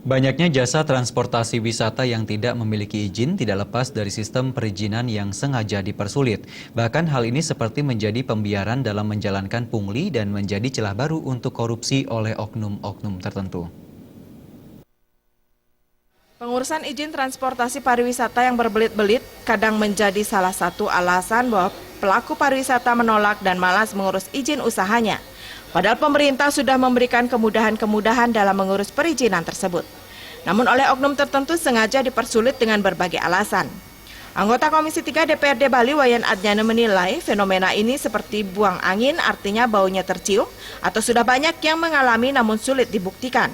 Banyaknya jasa transportasi wisata yang tidak memiliki izin tidak lepas dari sistem perizinan yang sengaja dipersulit. Bahkan hal ini seperti menjadi pembiaran dalam menjalankan pungli dan menjadi celah baru untuk korupsi oleh oknum-oknum tertentu. Pengurusan izin transportasi pariwisata yang berbelit-belit kadang menjadi salah satu alasan bahwa pelaku pariwisata menolak dan malas mengurus izin usahanya. Padahal pemerintah sudah memberikan kemudahan-kemudahan dalam mengurus perizinan tersebut. Namun oleh oknum tertentu sengaja dipersulit dengan berbagai alasan. Anggota Komisi 3 DPRD Bali Wayan Adnyana menilai fenomena ini seperti buang angin, artinya baunya tercium atau sudah banyak yang mengalami namun sulit dibuktikan.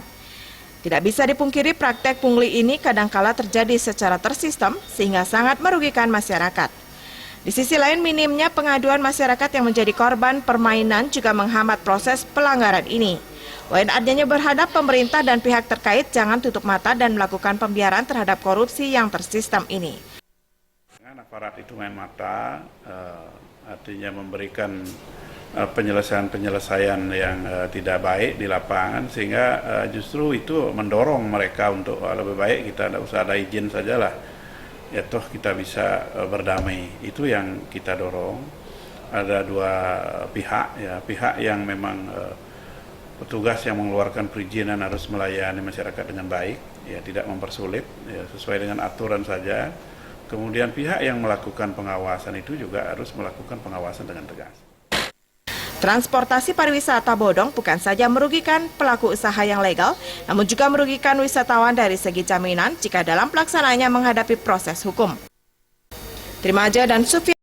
Tidak bisa dipungkiri praktek pungli ini kadangkala terjadi secara tersistem sehingga sangat merugikan masyarakat. Di sisi lain, minimnya pengaduan masyarakat yang menjadi korban permainan juga menghambat proses pelanggaran ini. Wayan Adnyana berharap pemerintah dan pihak terkait jangan tutup mata dan melakukan pembiaran terhadap korupsi yang tersistem ini. Dengan aparat itu main mata, artinya memberikan penyelesaian-penyelesaian yang tidak baik di lapangan, sehingga justru itu mendorong mereka untuk lebih baik kita tidak usah ada izin sajalah. Ya toh kita bisa berdamai, itu yang kita dorong. Ada dua pihak, ya pihak yang memang petugas yang mengeluarkan perizinan harus melayani masyarakat dengan baik, ya tidak mempersulit, ya sesuai dengan aturan saja. Kemudian pihak yang melakukan pengawasan itu juga harus melakukan pengawasan dengan tegas. Transportasi pariwisata bodong bukan saja merugikan pelaku usaha yang legal, namun juga merugikan wisatawan dari segi jaminan jika dalam pelaksanaannya menghadapi proses hukum. Terima aja dan Sufi.